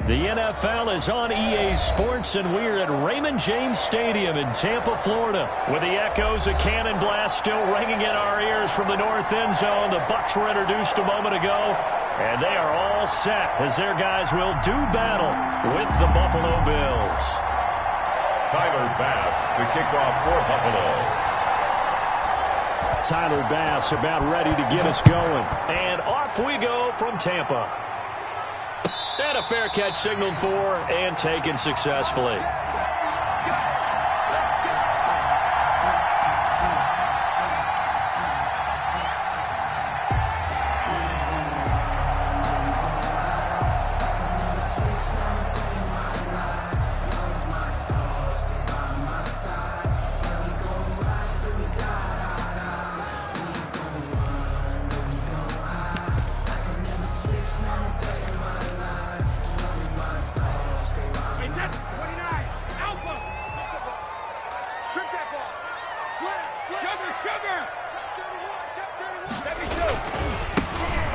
The NFL is on EA Sports, and we're at Raymond James Stadium in Tampa, Florida. With the echoes of cannon blast still ringing in our ears from the north end zone, the Bucs were introduced a moment ago, and they are all set as their guys will do battle with the Buffalo Bills. Tyler Bass to kick off for Buffalo. Tyler Bass about ready to get us going. And off we go from Tampa. And a fair catch signaled for and taken successfully.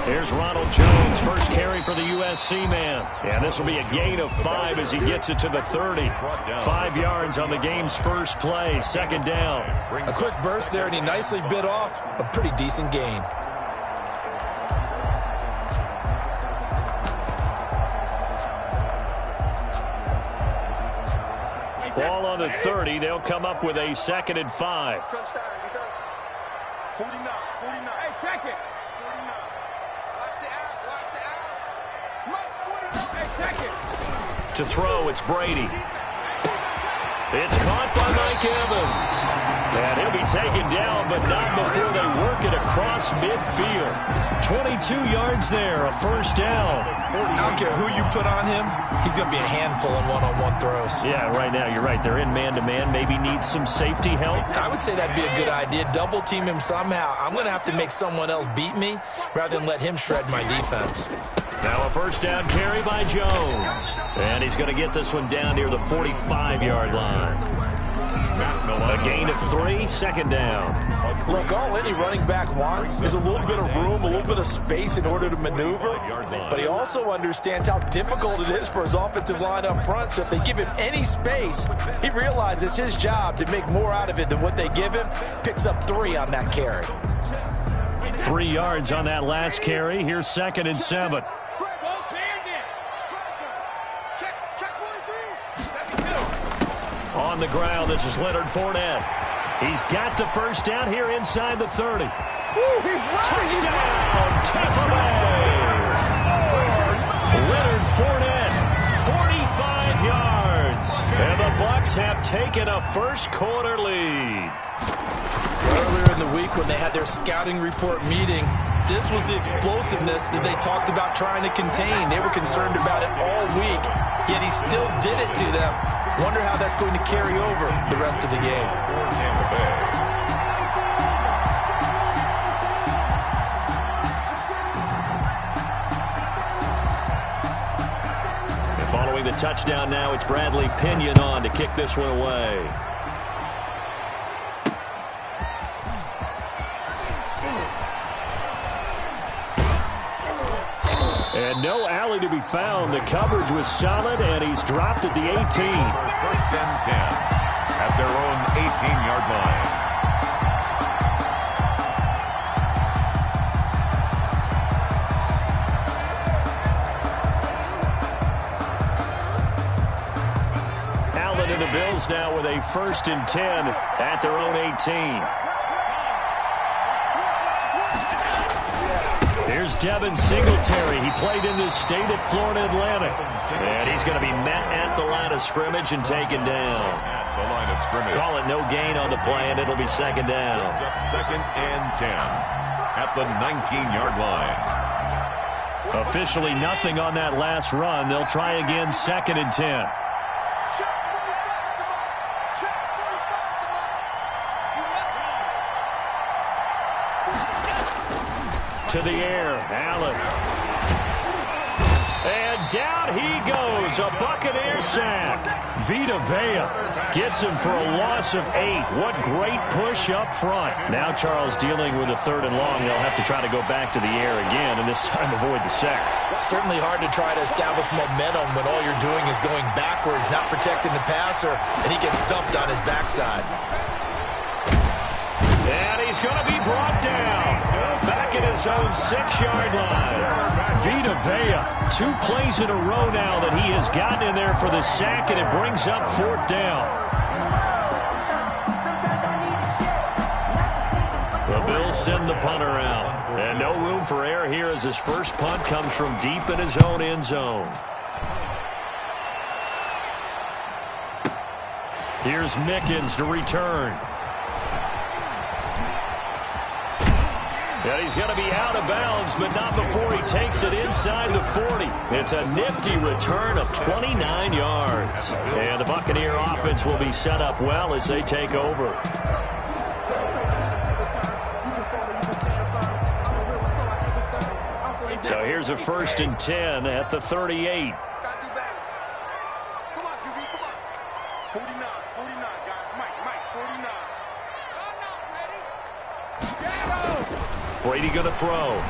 Here's Ronald Jones, first carry for the USC man. And this will be a gain of 5 as he gets it to the 30. 5 yards on the game's first play, second down. A quick burst there, and he nicely bit off a pretty decent gain. Ball on the 30. They'll come up with a 2nd and 5. 49. Hey, check it. 49. Watch the out. Hey, check it. To throw, it's Brady. It's caught by Mike Evans. And he'll be taken down, but not before they work it across midfield. 22 yards there, a first down. I don't care who you put on him, he's going to be a handful in one-on-one throws. Yeah, right now, you're right. They're in man-to-man. Maybe need some safety help. I would say that'd be a good idea. Double team him somehow. I'm going to have to make someone else beat me rather than let him shred my defense. Now a first down carry by Jones. And he's going to get this one down near the 45-yard line. A gain of 3, second down. Look, all any running back wants is a little bit of room, a little bit of space in order to maneuver. But he also understands how difficult it is for his offensive line up front. So if they give him any space, he realizes his job to make more out of it than what they give him. Picks up 3 on that carry. 3 yards on that last carry. Here's 2nd and 7. On the ground, this is Leonard Fournette. He's got the first down here inside the 30. Touchdown, Tampa Bay! Leonard Fournette, 45 yards. And the Bucs have taken a first-quarter lead. Earlier in the week when they had their scouting report meeting, this was the explosiveness that they talked about trying to contain. They were concerned about it all week, yet he still did it to them. Wonder how that's going to carry over the rest of the game. And following the touchdown now, it's Bradley Pinion on to kick this one away. And no alley to be found. The coverage was solid, and he's dropped at the 18. First and 10 at their own 18-yard line. Allen and the Bills now with a 1st and 10 at their own 18. Here's Devin Singletary. He played in this state at Florida Atlantic. And he's going to be met at the line of scrimmage and taken down. The line of scrimmage. Call it no gain on the play, and it'll be 2nd down. It's up 2nd and 10 at the 19-yard line. Officially nothing on that last run. They'll try again, 2nd and 10. To the air, Allen. And down he goes, a Buccaneer sack. Vita Vea gets him for a loss of 8. What great push up front. Now Charles dealing with a 3rd and long. They'll have to try to go back to the air again, and this time avoid the sack. Certainly hard to try to establish momentum when all you're doing is going backwards, not protecting the passer, and he gets dumped on his backside. And he's going to be brought down. Back at his own 6-yard line. Vita Vea, 2 plays in a row now that he has gotten in there for the sack, and it brings up 4th down. The Bills send the punter out. And no room for error here as his first punt comes from deep in his own end zone. Here's Mickens to return. And he's going to be out of bounds, but not before he takes it inside the 40. It's a nifty return of 29 yards. And the Buccaneer offense will be set up well as they take over. So here's a 1st and 10 at the 38. Come on, QB, come on. 49, guys. Mike, 49. Brady going to throw.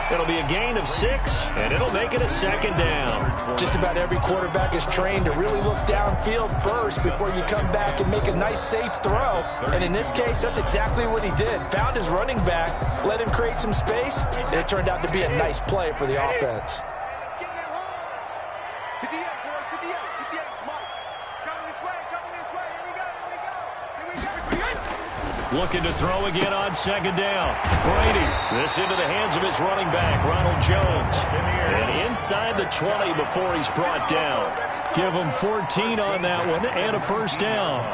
It'll be a gain of 6, and it'll make it a 2nd down. Just about every quarterback is trained to really look downfield first before you come back and make a nice, safe throw. And in this case, that's exactly what he did. Found his running back, let him create some space, and it turned out to be a nice play for the offense. Let's get that home. 58, boys, 58. Come on. It's coming this way. Here we go. Looking to throw again on 2nd down. Brady, this into the hands of his running back, Ronald Jones. And inside the 20 before he's brought down. Give him 14 on that one and a 1st down.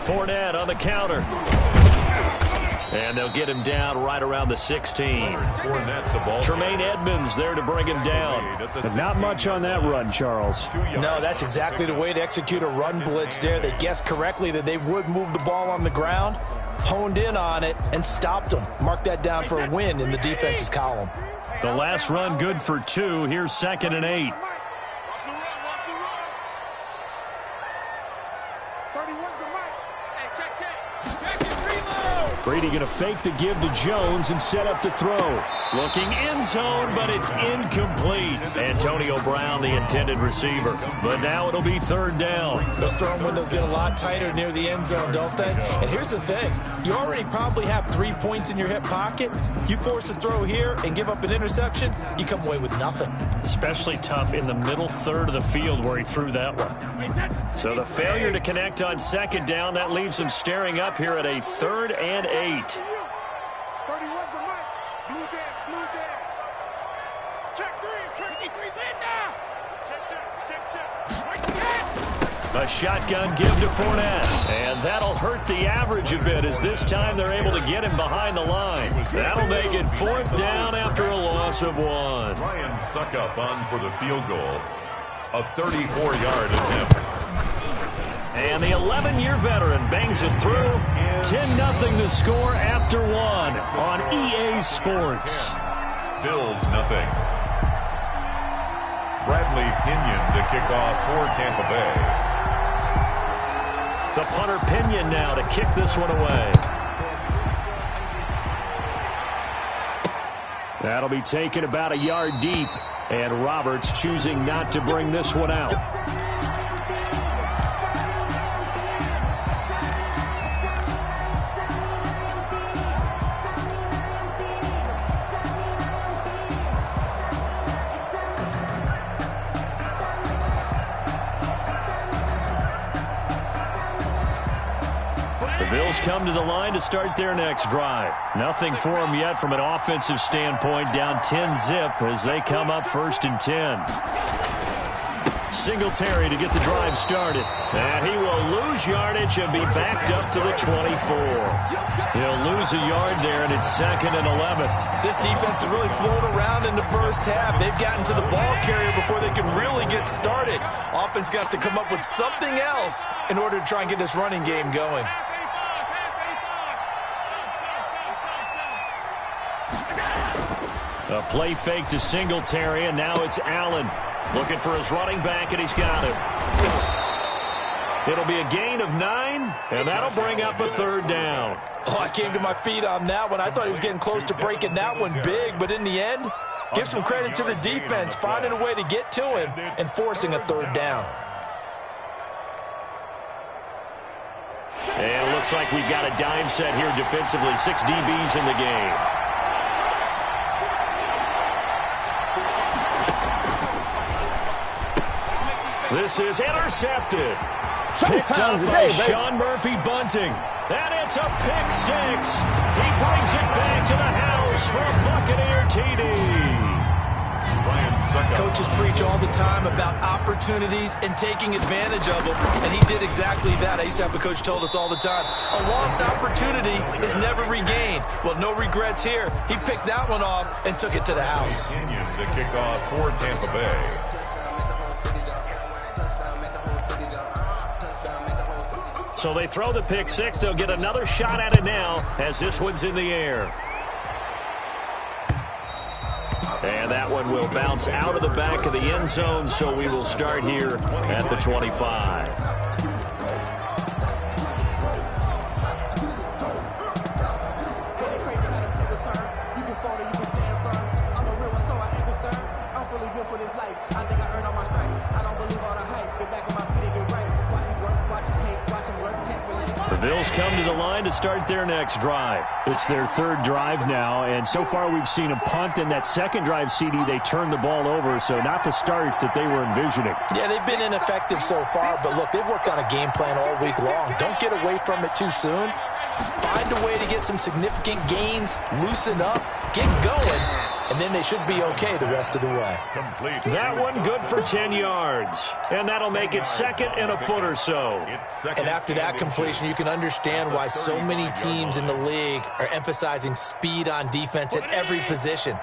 Fournette on the counter. And they'll get him down right around the 16. Tremaine Edmonds there to bring him down. But not much on that run, Charles. No, that's exactly the way to execute a run blitz there. They guessed correctly that they would move the ball on the ground, honed in on it, and stopped them. Mark that down for a win in the defense's column. The last run good for 2. Here's 2nd and 8. Brady going to fake the give to Jones and set up to throw. Looking end zone, but it's incomplete. Antonio Brown, the intended receiver. But now it'll be 3rd down. Those throwing windows get a lot tighter near the end zone, don't they? And here's the thing. You already probably have 3 points in your hip pocket. You force a throw here and give up an interception, you come away with nothing. Especially tough in the middle 3rd of the field where he threw that one. So the failure to connect on 2nd down, that leaves him staring up here at a 3rd and 8. 31's the mic. Blue there. Check 3. Now. Check. A shotgun give to Fournette. And that'll hurt the average a bit as this time they're able to get him behind the line. That'll make it 4th down after a loss of 1. Ryan Suckup on for the field goal. A 34-yard attempt. And the 11-year veteran bangs it through. 10-0 the score after 1 on EA Sports. Bills nothing. Bradley Pinion to kick off for Tampa Bay. The punter Pinion now to kick this one away. That'll be taken about a yard deep. And Roberts choosing not to bring this one out. Bills come to the line to start their next drive. Nothing for them yet from an offensive standpoint. Down 10-zip as they come up 1st and 10. Singletary to get the drive started. And he will lose yardage and be backed up to the 24. He'll lose a yard there, and it's 2nd and 11. This defense is really flown around in the first half. They've gotten to the ball carrier before they can really get started. Offense got to come up with something else in order to try and get this running game going. A play fake to Singletary, and now it's Allen looking for his running back, and he's got it. It'll be a gain of 9, and that'll bring up a 3rd down. Oh, I came to my feet on that one. I thought he was getting close to breaking that one big, but in the end, give some credit to the defense, finding a way to get to him and forcing a 3rd down. And it looks like we've got a dime set here defensively. 6 DBs in the game. This is intercepted. Picked up by Sean Murphy-Bunting. And it's a pick 6. He brings it back to the house for a Buccaneer TD. Coaches preach all the time about opportunities and taking advantage of them, and he did exactly that. I used to have a coach told us all the time, a lost opportunity is never regained. Well, no regrets here. He picked that one off and took it to the house. The kickoff for Tampa Bay. So they throw the pick 6. They'll get another shot at it now as this one's in the air. And that one will bounce out of the back of the end zone, so we will start here at the 25. The Bills come to the line to start their next drive. It's their 3rd drive now, and so far we've seen a punt. In that 2nd drive, CD, they turned the ball over, so not the start that they were envisioning. Yeah, they've been ineffective so far, but look, they've worked on a game plan all week long. Don't get away from it too soon. Find a way to get some significant gains, loosen up, get going, and then they should be okay the rest of the way. That one good for 10 yards. And that'll make it 2nd and a foot or so. And after that completion, you can understand why so many teams in the league are emphasizing speed on defense at every position.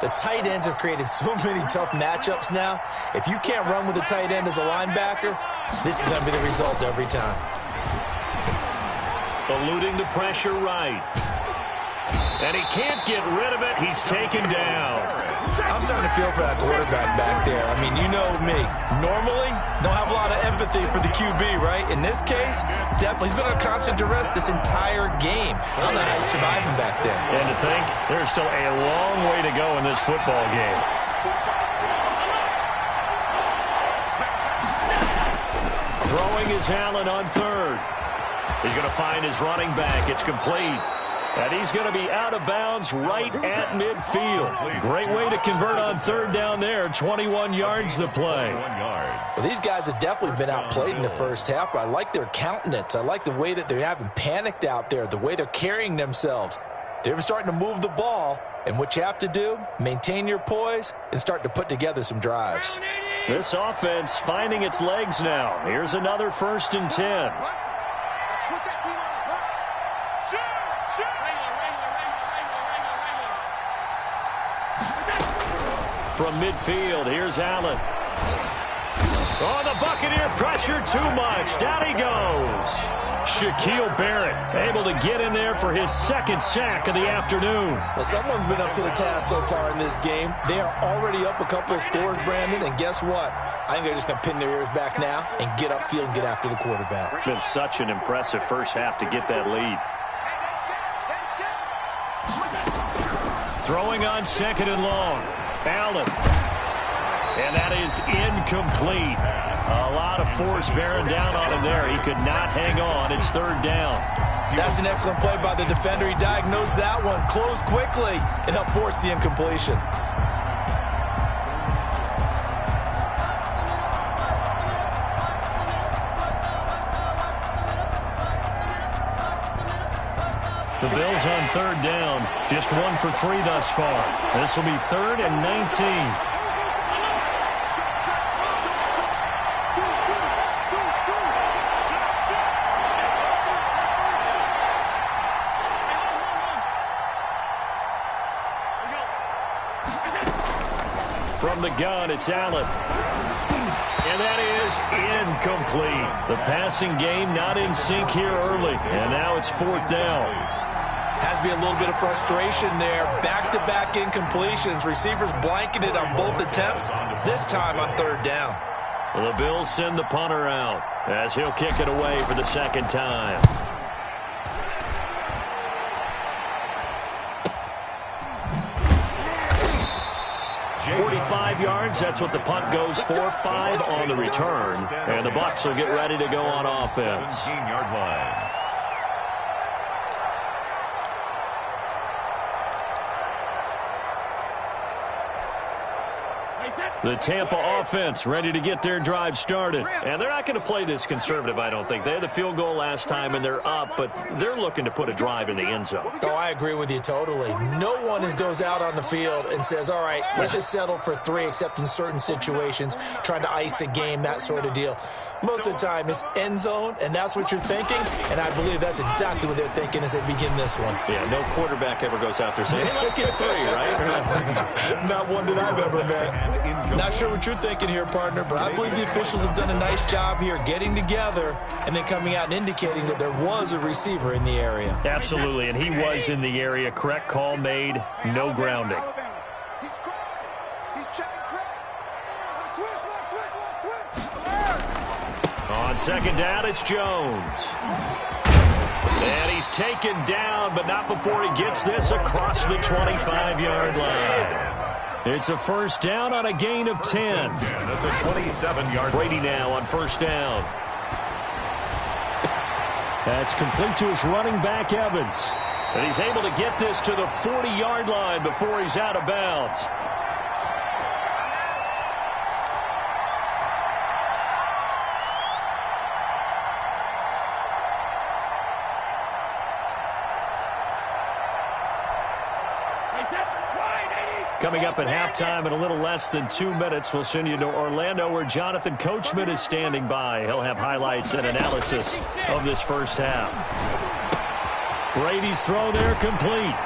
The tight ends have created so many tough matchups now. If you can't run with a tight end as a linebacker, this is going to be the result every time. Eluding the pressure right. And he can't get rid of it. He's taken down. I'm starting to feel for that quarterback back there. I mean, you know me. Normally, don't have a lot of empathy for the QB, right? In this case, definitely. He's been under constant duress this entire game. I don't know how he's surviving back there. And to think, there's still a long way to go in this football game. Throwing is Allen on 3rd. He's going to find his running back. It's complete. And he's going to be out of bounds right at midfield. Great way to convert on 3rd down there. 21 yards the play. Well, these guys have definitely been outplayed in the first half, but I like their countenance. I like the way that they haven't panicked out there, the way they're carrying themselves. They're starting to move the ball, and what you have to do, maintain your poise and start to put together some drives. This offense finding its legs now. Here's another 1st and 10. From midfield, here's Allen. Oh, the Buccaneer pressure too much. Down he goes. Shaquille Barrett able to get in there for his 2nd sack of the afternoon. Well, someone's been up to the task so far in this game. They are already up a couple of scores, Brandon, and guess what? I think they're just going to pin their ears back now and get upfield and get after the quarterback. Been such an impressive first half to get that lead. Throwing on 2nd and long. Allen. And that is incomplete. A lot of force bearing down on him there. He could not hang on. It's 3rd down. That's an excellent play by the defender. He diagnosed that one, closed quickly, and helped force the incompletion. The Bills on 3rd down. Just 1 for 3 thus far. This will be 3rd and 19. From the gun, it's Allen. And that is incomplete. The passing game not in sync here early. And now it's 4th down. Has to be a little bit of frustration there. Back-to-back incompletions. Receivers blanketed on both attempts, this time on 3rd down. The Bills send the punter out as he'll kick it away for the 2nd time. 45 yards, that's what the punt goes for. 5 on the return. And the Bucs will get ready to go on offense. 17-yard line. The Tampa offense ready to get their drive started. And they're not going to play this conservative, I don't think. They had the field goal last time, and they're up, but they're looking to put a drive in the end zone. Oh, I agree with you totally. No one goes out on the field and says, all right, let's just settle for 3, except in certain situations, trying to ice a game, that sort of deal. Most of the time, it's end zone, and that's what you're thinking, and I believe that's exactly what they're thinking as they begin this one. Yeah, no quarterback ever goes out there saying, hey, let's get 3, right? Not one that I've ever met. Not sure what you're thinking here, partner, but I believe the officials have done a nice job here getting together and then coming out and indicating that there was a receiver in the area. Absolutely, and he was in the area. Correct call made, no grounding. He's crossing. He's checking crack. Switch. On 2nd down, it's Jones. And he's taken down, but not before he gets this across the 25-yard line. It's a 1st down on a gain of 10. That's a 27-yard. Brady now on 1st down. That's complete to his running back, Evans. And he's able to get this to the 40-yard line before he's out of bounds. Coming up at halftime in a little less than 2 minutes, we'll send you to Orlando where Jonathan Coachman is standing by. He'll have highlights and analysis of this 1st half. Brady's throw there complete.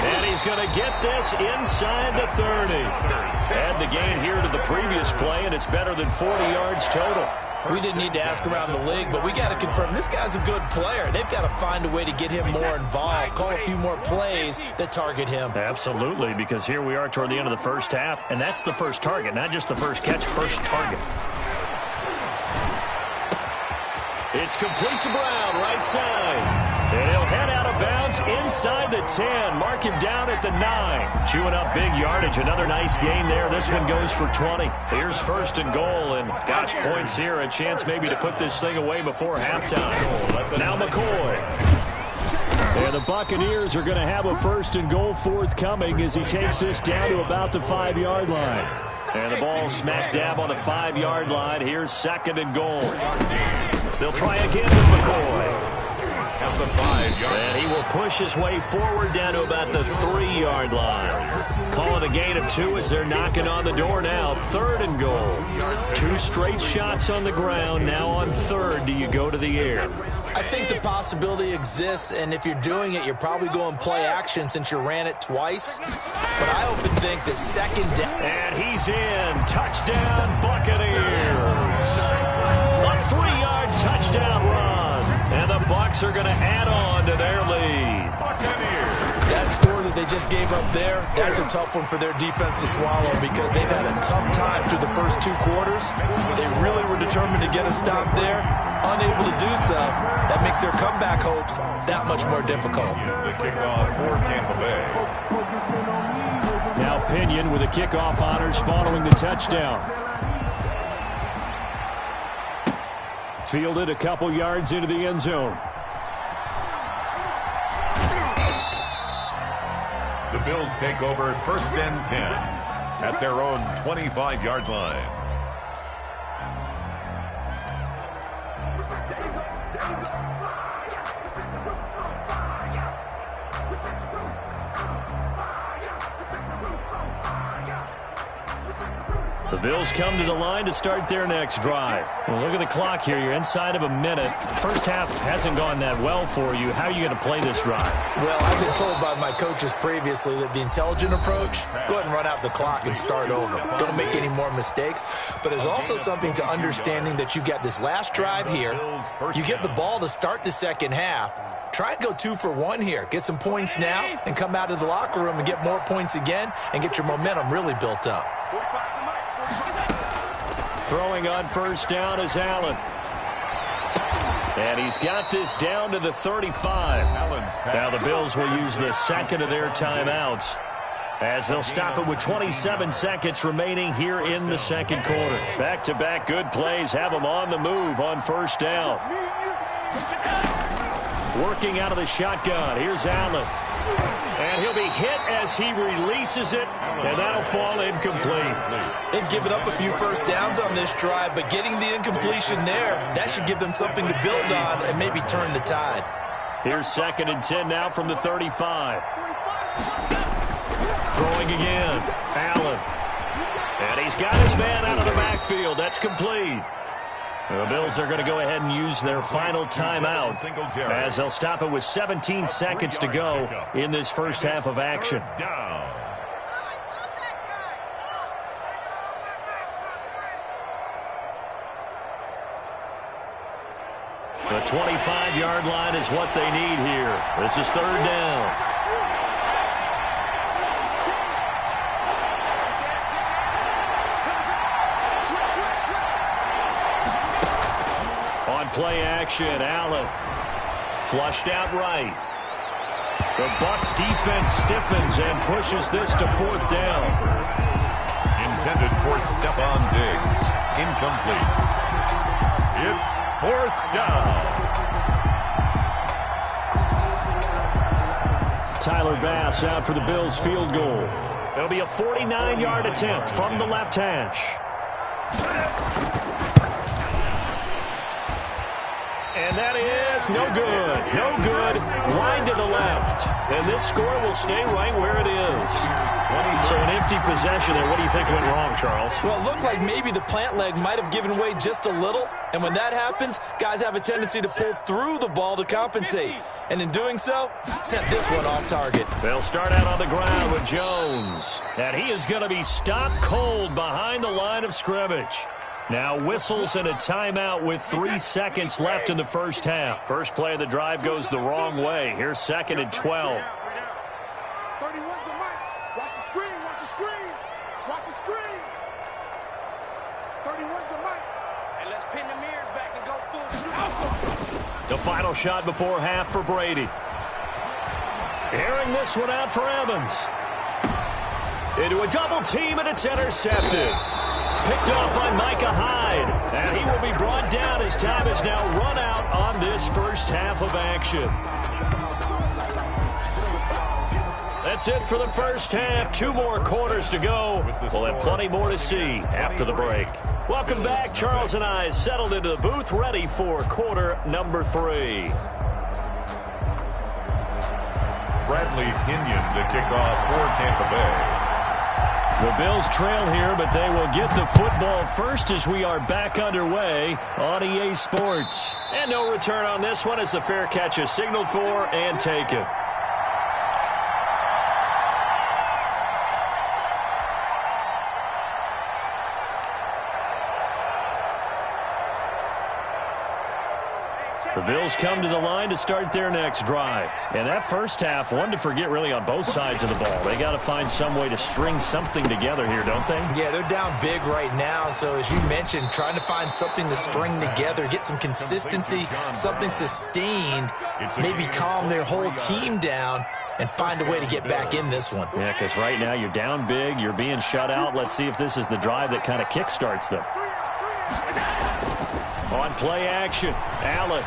And he's going to get this inside the 30. Add the gain here to the previous play, and it's better than 40 yards total. We didn't need to ask around the league, but we got to confirm this guy's a good player. They've got to find a way to get him more involved, call a few more plays that target him. Absolutely, because here we are toward the end of the 1st half, and that's the first target, not just the first catch, first target. It's complete to Brown, right side. And he'll head out of bounds inside the 10. Mark him down at the 9. Chewing up big yardage. Another nice gain there. This one goes for 20. Here's 1st and goal. And, gosh, points here. A chance maybe to put this thing away before halftime. Now McCoy. And the Buccaneers are going to have a 1st and goal forthcoming as he takes this down to about the 5-yard line. And the ball smack dab on the 5-yard line. Here's 2nd and goal. They'll try again with McCoy. At the 5-yard. And he will push his way forward down to about the 3-yard line. Calling a gain of 2 as they're knocking on the door now. 3rd and goal. 2 straight shots on the ground. Now on 3rd, do you go to the air? I think the possibility exists, and if you're doing it, you're probably going play action since you ran it twice. But I often think that 2nd down. And he's in. Touchdown, Buccaneers. A 3-yard touchdown run. And the Bucs are going to add on to their lead. That score that they just gave up there, that's a tough one for their defense to swallow because they've had a tough time through the first 2 quarters. They really were determined to get a stop there. Unable to do so, that makes their comeback hopes that much more difficult. The kickoff for Tampa Bay. Now Pinion with the kickoff honors following the touchdown. Fielded a couple yards into the end zone. The Bills take over 1st and 10 at their own 25-yard line. The Bills come to the line to start their next drive. Well, look at the clock here. You're inside of a minute. First half hasn't gone that well for you. How are you going to play this drive? Well, I've been told by my coaches previously that the intelligent approach, go ahead and run out the clock and start over. Don't make any more mistakes. But there's also something to understanding that you get this last drive here. You get the ball to start the second half. Try and go 2 for 1 here. Get some points now and come out of the locker room and get more points again and get your momentum really built up. Throwing on first down is Allen. And he's got this down to the 35. Now the Bills will use the second of their timeouts as they'll stop it with 27 seconds remaining here in the second quarter. Back-to-back good plays have them on the move on first down. Working out of the shotgun. Here's Allen. And he'll be hit as he releases it, and that'll fall incomplete. They've given up a few first downs on this drive, but getting the incompletion there, that should give them something to build on and maybe turn the tide. Here's 2nd and 10 now from the 35. Throwing again. Allen. And he's got his man out of the backfield. That's complete. The Bills are going to go ahead and use their final timeout as they'll stop it with 17 seconds to go in this first half of action. The 25-yard line is what they need here. This is 3rd down. Play action, Allen. Flushed out right. The Bucs defense stiffens and pushes this to 4th down. Intended for Stephon Diggs. Incomplete. It's 4th down. Tyler Bass out for the Bills field goal. It'll be a 49-yard attempt from the left hash. And that is no good. No good. Wide to the left. And this score will stay right where it is. So an empty possession there. What do you think went wrong, Charles? Well, it looked like maybe the plant leg might have given way just a little. And when that happens, guys have a tendency to pull through the ball to compensate. And in doing so, sent this one off target. They'll start out on the ground with Jones. And he is going to be stopped cold behind the line of scrimmage. Now whistles and a timeout with 3 seconds left in the first half. First play of the drive goes the wrong way. Here's 2nd and 12. 31's the mic. Watch the screen. Watch the screen. Watch the screen. 31's the mic. And let's pin the mirrors back and go full. The final shot before half for Brady. Airing this one out for Evans. Into a double team, and it's intercepted. Picked up by Micah Hyde. And he will be brought down as time is now run out on this first half of action. That's it for the first half. 2 more quarters to go. We'll have plenty more to see after the break. Welcome back. Charles and I settled into the booth, ready for quarter number 3. Bradley Pinion to kick off for Tampa Bay. The Bills trail here, but they will get the football first as we are back underway on EA Sports. And no return on this one as the fair catch is signaled for and taken. The Bills come to the line to start their next drive. And that first half, one to forget really on both sides of the ball. They got to find some way to string something together here, don't they? Yeah, they're down big right now. So as you mentioned, trying to find something to string together, get some consistency, something sustained, maybe calm their whole team down and find a way to get back in this one. Yeah, because right now you're down big, you're being shut out. Let's see if this is the drive that kind of kickstarts them. On play action, Allen.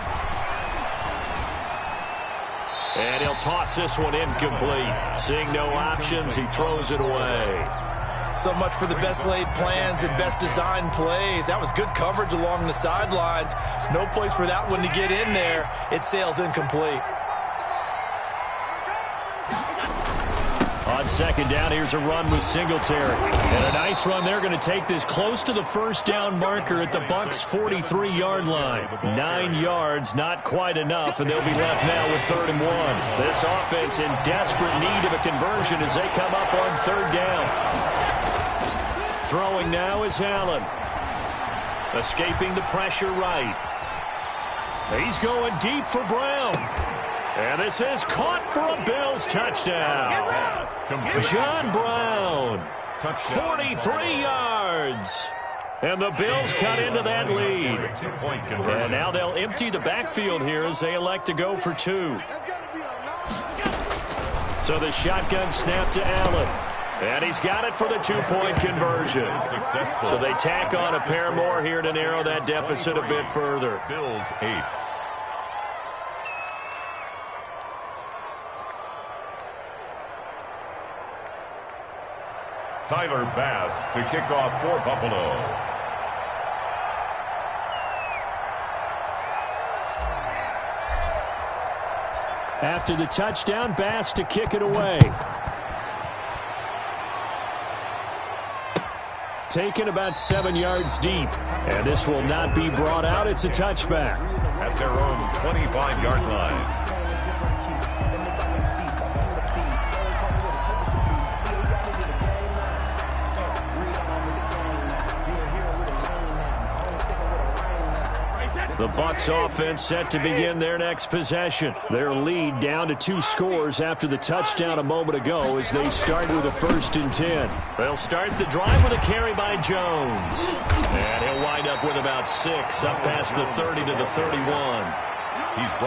And he'll toss this one incomplete. Seeing no options, he throws it away. So much for the best laid plans and best designed plays. That was good coverage along the sidelines. No place for that one to get in there. It sails incomplete. On On second down, here's a run with Singletary. And a nice run. They're going to take this close to the first down marker at the Bucs' 43-yard line. 9 yards, not quite enough, and they'll be left now with 3rd and 1. This offense in desperate need of a conversion as they come up on 3rd down. Throwing now is Allen. Escaping the pressure right. He's going deep for Brown. And this is caught for a Bills touchdown. John Brown, 43 yards. And the Bills cut into that lead. And now they'll empty the backfield here as they elect to go for 2. So the shotgun snap to Allen. And he's got it for the 2-point conversion. So they tack on a pair more here to narrow that deficit a bit further. Bills 8. Tyler Bass to kick off for Buffalo. After the touchdown, Bass to kick it away. Taken about 7 yards deep. And this will not be brought out. It's a touchback. At their own 25-yard line. The Bucs offense set to begin their next possession. Their lead down to 2 scores after the touchdown a moment ago as they start with a 1st and 10. They'll start the drive with a carry by Jones. And he'll wind up with about 6 up past the 30 to the 31.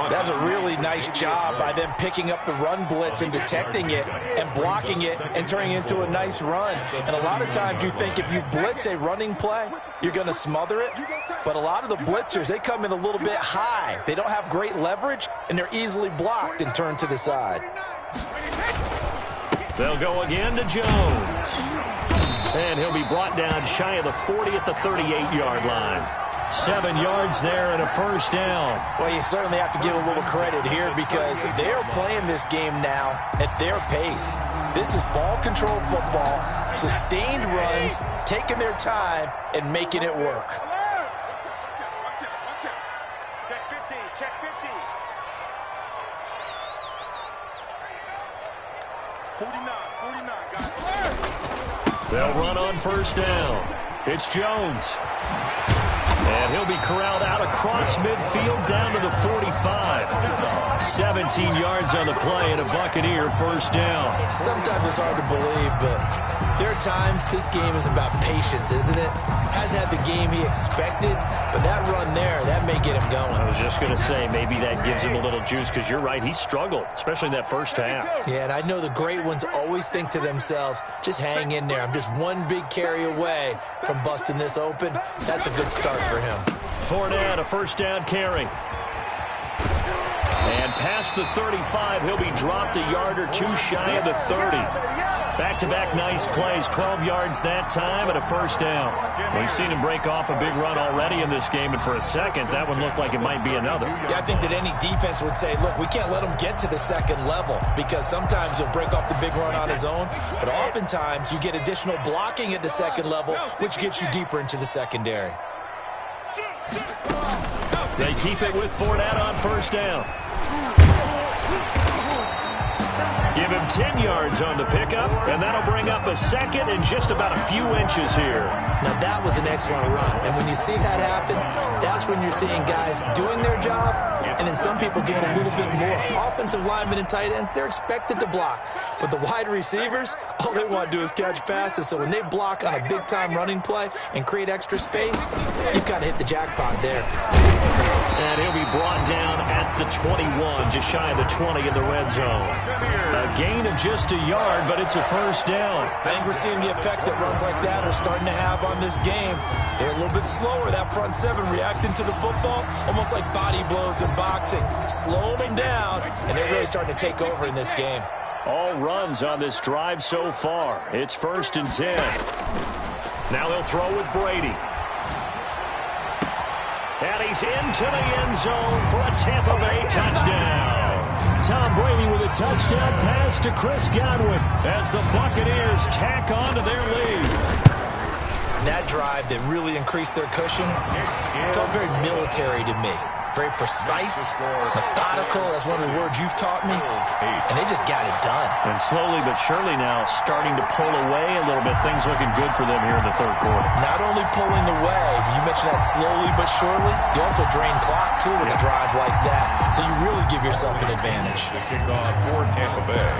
That's a really nice job by them picking up the run blitz and detecting it and blocking it and turning it into a nice run. And a lot of times you think if you blitz a running play, you're going to smother it. But a lot of the blitzers, they come in a little bit high. They don't have great leverage, and they're easily blocked and turned to the side. They'll go again to Jones. And he'll be brought down shy of the 40 at the 38-yard line. 7 yards there and a 1st down. Well, you certainly have to give a little credit here because they're playing this game now at their pace. This is ball control football, sustained runs, taking their time and making it work. Check 50, check 50. 49, guys. They'll run on 1st down. It's Jones. And he'll be corralled out across midfield down to the 45. 17 yards on the play and a Buccaneer 1st down. Sometimes it's hard to believe, but there are times this game is about patience, isn't it? Hasn't had the game he expected, but that run there, that may get him going. I was just going to say, maybe that gives him a little juice because you're right, he struggled, especially in that 1st half. Yeah, and I know the great ones always think to themselves, just hang in there. I'm just one big carry away from busting this open. That's a good start for him. Fournette, a 1st down carry. And past the 35, he'll be dropped a yard or 2 shy of the 30. Back-to-back nice plays, 12 yards that time and a 1st down. We've seen him break off a big run already in this game, and for a second, that one looked like it might be another. Yeah, I think that any defense would say, look, we can't let him get to the 2nd level because sometimes he'll break off the big run on his own, but oftentimes you get additional blocking at the 2nd level, which gets you deeper into the secondary. They keep it with Fournette on 1st down. Give him 10 yards on the pickup, and that'll bring up a 2nd and just about a few inches here. Now, that was an excellent run, and when you see that happen, that's when you're seeing guys doing their job, and then some people doing a little bit more. Offensive linemen and tight ends, they're expected to block, but the wide receivers, all they want to do is catch passes, so when they block on a big-time running play and create extra space, you've got to hit the jackpot there. And he'll be brought down at the 21, just shy of the 20 in the red zone. A gain of just a yard, but it's a 1st down. I think we're seeing the effect that runs like that are starting to have on this game. They're a little bit slower, that front 7 reacting to the football, almost like body blows in boxing, slowing them down, and they're really starting to take over in this game. All runs on this drive so far. It's 1st and 10. Now they'll throw with Brady. And he's into the end zone for a Tampa Bay touchdown. Tom Brady with a touchdown pass to Chris Godwin. as the Buccaneers tack on to their lead. That drive that really increased their cushion felt very military to me. Very precise, methodical. That's one of the words you've taught me. And they just got it done. And slowly but surely now starting to pull away a little bit. Things looking good for them here in the third quarter. Not only pulling away, but you mentioned that slowly but surely. You also drain clock, too, with a drive like that. So you really give yourself an advantage. The kickoff for Tampa Bay.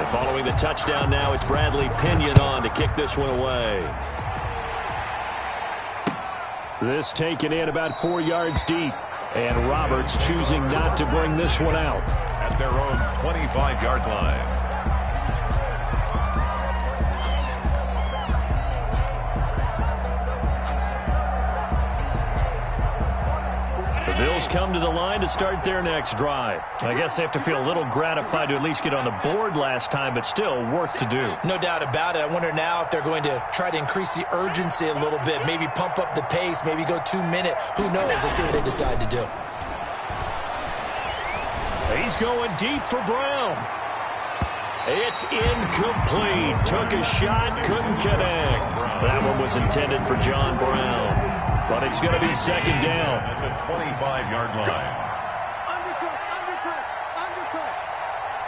And following the touchdown now, it's Bradley Pinion on to kick this one away. This taken in about 4 yards deep. And Roberts choosing not to bring this one out. At their own 25-yard line. The Bills come to the line to start their next drive. I guess they have to feel a little gratified to at least get on the board last time, but still work to do. No doubt about it. I wonder now if they're going to try to increase the urgency a little bit, maybe pump up the pace, maybe go 2-minute. Who knows? Let's see what they decide to do. He's going deep for Brown. It's incomplete. Took a shot, couldn't connect. That one was intended for John Brown. But it's going to be second down. At the 25-yard line. Undercut, undercut, undercut.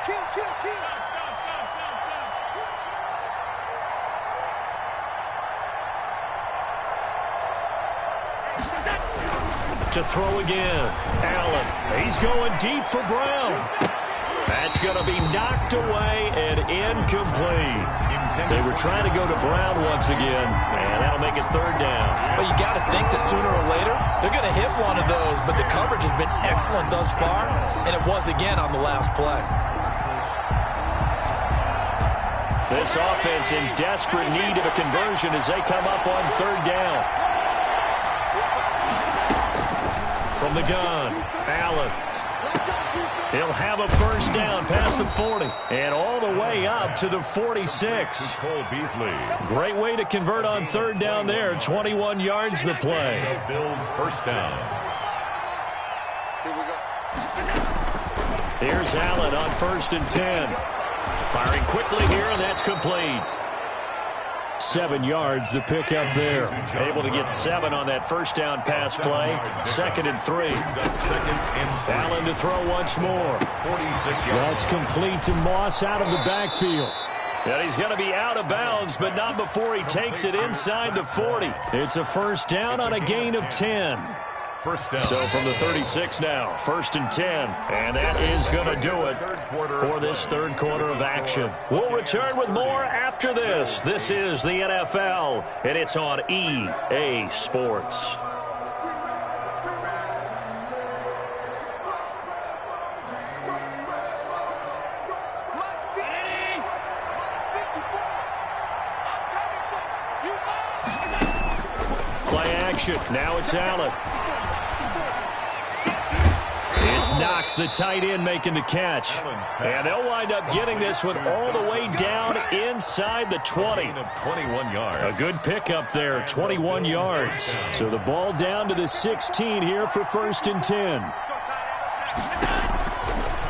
Kill, kill, kill. To throw again. Allen. He's going deep for Brown. That's going to be knocked away and incomplete. They were trying to go to Brown once again, and that'll make it third down. Well, you got to think that sooner or later, they're going to hit one of those, but the coverage has been excellent thus far, and it was again on the last play. This offense in desperate need of a conversion as they come up on third down. From the gun, Allen. He'll have a first down past the 40 and all the way up to the 46. Cole Beasley. Great way to convert on third down there. 21 yards the play. The Bills first down. Here we go. Here's Allen on 1st and 10. Firing quickly here, and that's complete. 7 yards the pick up there. Able to get 7 on that first down pass play. 2nd and 3. Allen to throw once more. 46 yards. That's complete to Moss out of the backfield. And he's going to be out of bounds, but not before he takes it inside the 40. It's a first down on a gain of 10. First down. So from the 36 now, 1st and 10. And that is going to do it for this third quarter of action. We'll return with more after this. This is the NFL, and it's on EA Sports. Play action. Now it's Allen. It's Knox, the tight end, making the catch. And they'll wind up getting this one all the way down inside the 20. 21 yards. A good pickup there, 21 yards. So the ball down to the 16 here for 1st and 10.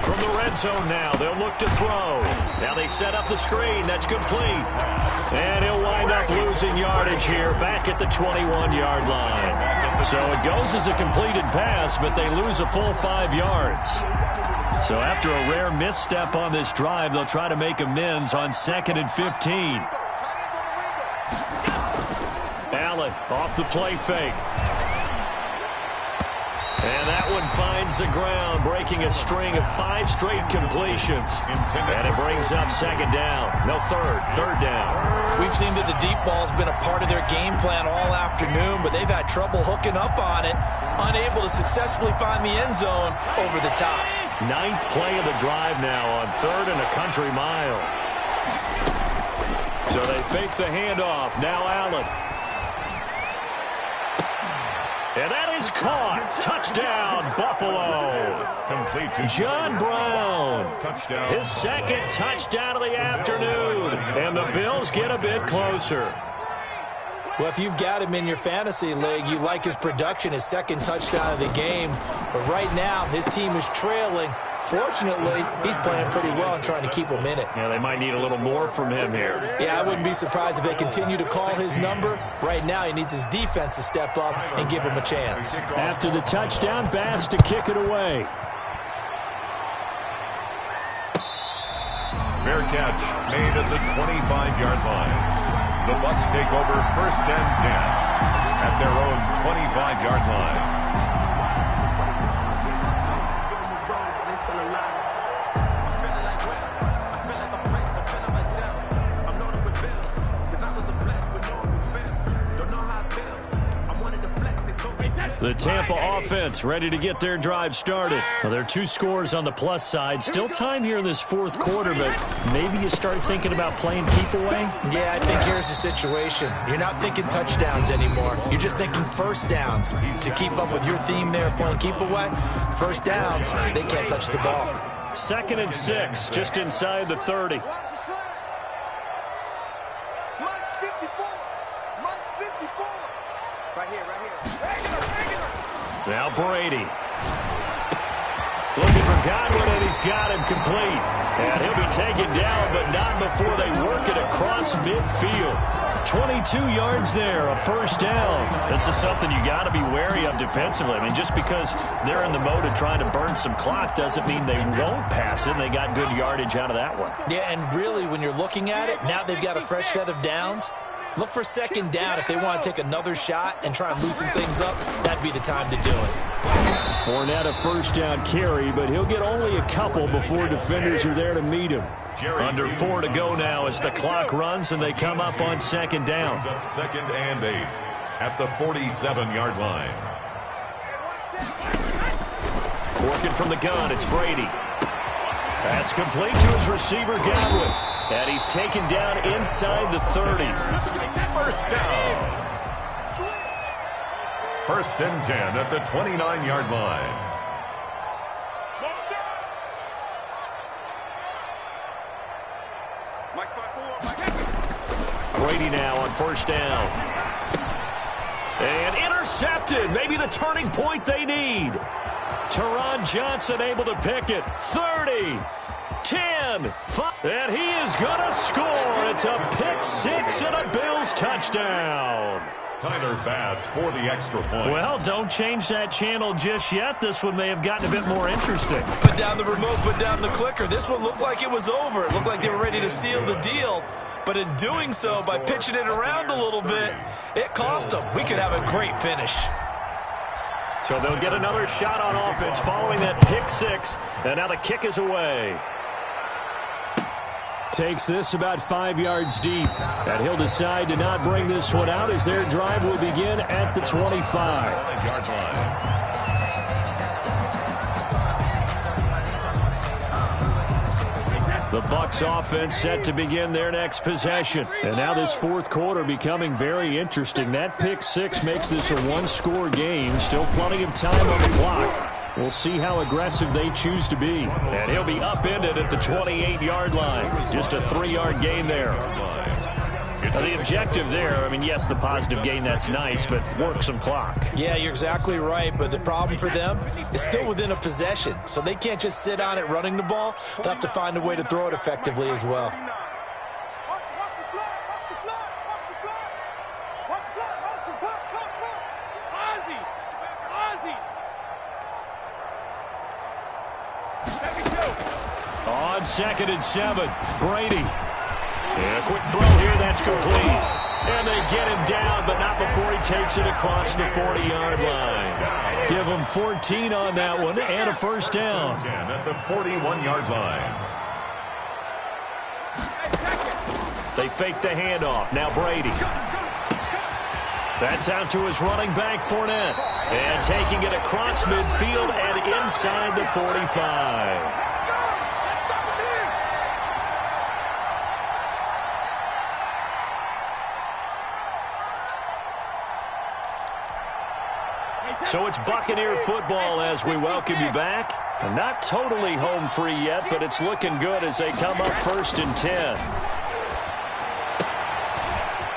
From the red zone now, they'll look to throw. Now they set up the screen. That's complete. And he'll wind up losing yardage here back at the 21-yard line. So it goes as a completed pass, but they lose a full 5 yards. So after a rare misstep on this drive, they'll try to make amends on 2nd and 15. Allen off the play fake. And that one finds the ground, breaking a string of 5 straight completions. And it brings up 2nd down. No, third down. We've seen that the deep ball's been a part of their game plan all afternoon, but they've had trouble hooking up on it, unable to successfully find the end zone over the top. 9th play of the drive now on 3rd and a country mile. So they fake the handoff. Now Allen. And that is caught. Touchdown, Buffalo. Complete to John Brown. Touchdown. His 2nd touchdown of the afternoon. And the Bills get a bit closer. Well, if you've got him in your fantasy league, you like his production, his 2nd touchdown of the game. But right now, his team is trailing Fortunately, he's playing pretty well and trying to keep him in it. Yeah, they might need a little more from him here. Yeah, I wouldn't be surprised if they continue to call his number. Right now, he needs his defense to step up and give him a chance. After the touchdown, Bass to kick it away. Fair catch made at the 25-yard line. The Bucs take over 1st and 10 at their own 25-yard line. The Tampa offense ready to get their drive started. Well, there are 2 scores on the plus side. Still time here in this 4th quarter, but maybe you start thinking about playing keep away? Yeah, I think here's the situation. You're not thinking touchdowns anymore. You're just thinking first downs. To keep up with your theme there, playing keep away, first downs, they can't touch the ball. 2nd and 6, just inside the 30. Now Brady. Looking for Godwin, and he's got him complete. And he'll be taken down, but not before they work it across midfield. 22 yards there, a first down. This is something you got to be wary of defensively. I mean, just because they're in the mode of trying to burn some clock doesn't mean they won't pass it. They got good yardage out of that one. Yeah, and really, when you're looking at it, now they've got a fresh set of downs. Look for 2nd down. If they want to take another shot and try and loosen things up, that'd be the time to do it. Fournette a first down carry, but he'll get only a couple before defenders are there to meet him. Under 4 to go now as the clock runs and they come up on 2nd down. 2nd and 8 at the 47-yard line. Working from the gun, it's Brady. That's complete to his receiver, Godwin. And he's taken down inside the 30. First down. 1st and 10 at the 29-yard line. Brady now on 1st down. And intercepted. Maybe the turning point they need. Teron Johnson able to pick it. 30. 10, 5, and he is going to score. It's a pick 6 and a Bills touchdown. Tyler Bass for the extra point. Well, don't change that channel just yet. This one may have gotten a bit more interesting. Put down the remote, put down the clicker. This one looked like it was over. It looked like they were ready to seal the deal. But in doing so, by pitching it around a little bit, it cost them. We could have a great finish. So they'll get another shot on offense following that pick 6. And now the kick is away. Takes this about 5 yards deep. And he'll decide to not bring this one out as their drive will begin at the 25-yard line. The Bucs offense set to begin their next possession. And now this 4th quarter becoming very interesting. That pick 6 makes this a 1-score game. Still plenty of time on the clock. We'll see how aggressive they choose to be. And he'll be upended at the 28-yard line. Just a 3-yard gain there. Now the objective there, I mean, yes, the positive gain, that's nice, but work some clock. Yeah, you're exactly right, but the problem for them is still within a possession, so they can't just sit on it running the ball. They'll have to find a way to throw it effectively as well. On 2nd and 7, Brady. And a quick throw here, that's complete. And they get him down, but not before he takes it across the 40-yard line. Give him 14 on that one and a first down. 10 at the 41-yard line. They fake the handoff. Now Brady. That's out to his running back, Fournette. And taking it across midfield and inside the 45. So it's Buccaneer football as we welcome you back. And not totally home free yet, but it's looking good as they come up 1st and 10.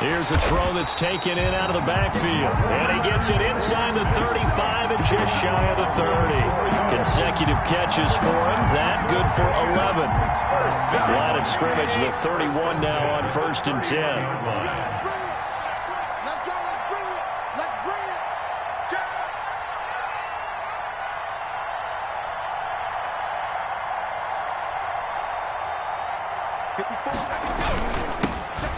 Here's a throw that's taken in out of the backfield. And he gets it inside the 35 and just shy of the 30. Consecutive catches for him. That good for 11. Line of scrimmage, the 31 now on 1st and 10.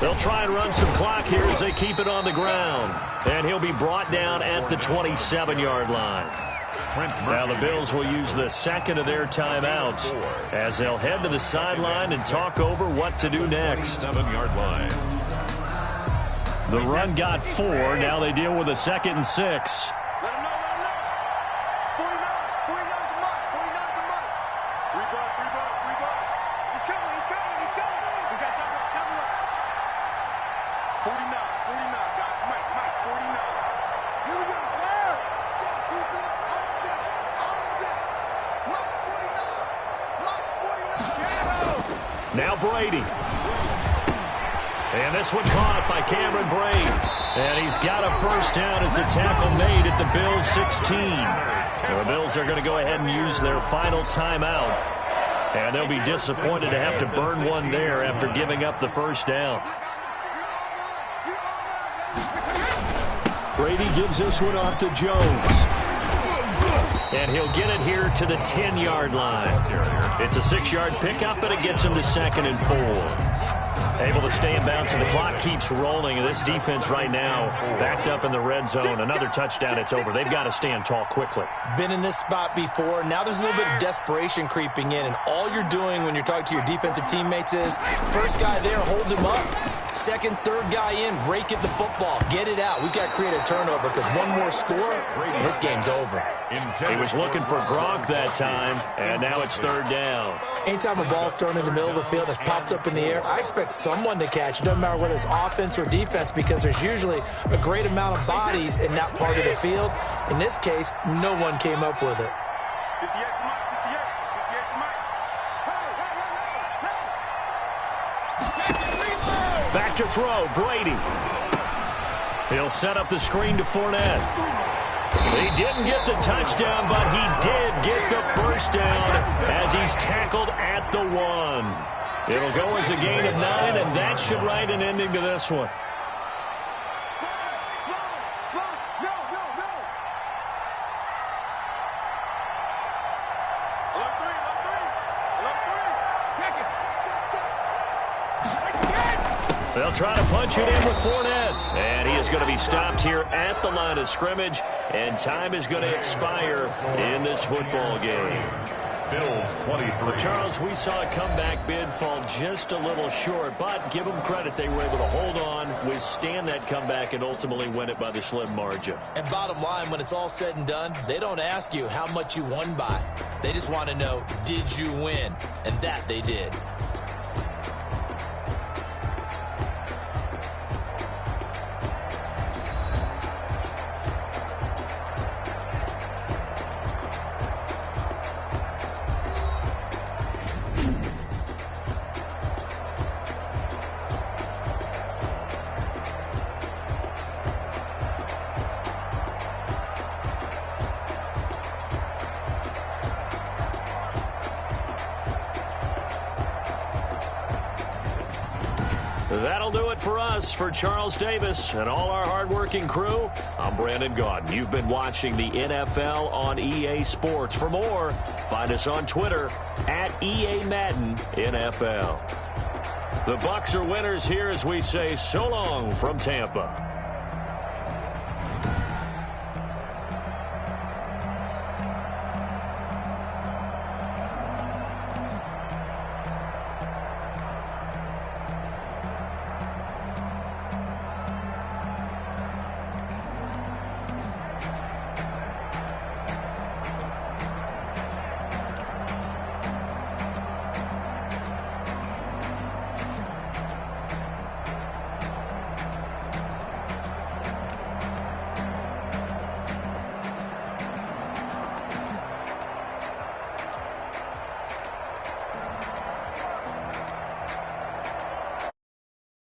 They'll try and run some clock here as they keep it on the ground. And he'll be brought down at the 27-yard line. Now the Bills will use the second of their timeouts as they'll head to the sideline and talk over what to do next. 7-yard line. The run got 4. Now they deal with a 2nd and 6. Now Brady. And this one caught by Cameron Brate. And he's got a first down as a tackle made at the Bills' 16. The Bills are going to go ahead and use their final timeout. And they'll be disappointed to have to burn one there after giving up the first down. Brady gives this one off to Jones. And he'll get it here to the 10-yard line. It's a 6-yard pickup, and it gets him to 2nd and 4. Able to stay in bounds, and the clock keeps rolling. And this defense right now backed up in the red zone. Another touchdown, it's over. They've got to stand tall quickly. Been in this spot before. Now there's a little bit of desperation creeping in, and all you're doing when you're talking to your defensive teammates is first guy there, hold him up. Second, third guy in, rake at the football. Get it out. We've got to create a turnover because one more score, and this game's over. He was looking for Gronk that time, and now it's 3rd down. Anytime a ball's thrown in the middle of the field and it's popped up in the air, I expect someone to catch. It doesn't matter whether it's offense or defense because there's usually a great amount of bodies in that part of the field. In this case, no one came up with it. Back to throw, Brady. He'll set up the screen to Fournette. He didn't get the touchdown, but he did get the first down as he's tackled at the 1. It'll go as a gain of 9, and that should write an ending to this one. They'll try to punch it in with Fournette. And he is going to be stopped here at the line of scrimmage. And time is going to expire in this football game. Bills 23. Charles, we saw a comeback bid fall just a little short, but give them credit. They were able to hold on, withstand that comeback, and ultimately win it by the slim margin. And bottom line, when it's all said and done, they don't ask you how much you won by. They just want to know, did you win? And that they did. That'll do it for us. For Charles Davis and all our hardworking crew, I'm Brandon Gaudin. You've been watching the NFL on EA Sports. For more, find us on Twitter at EA Madden NFL. The Bucs are winners here as we say so long from Tampa.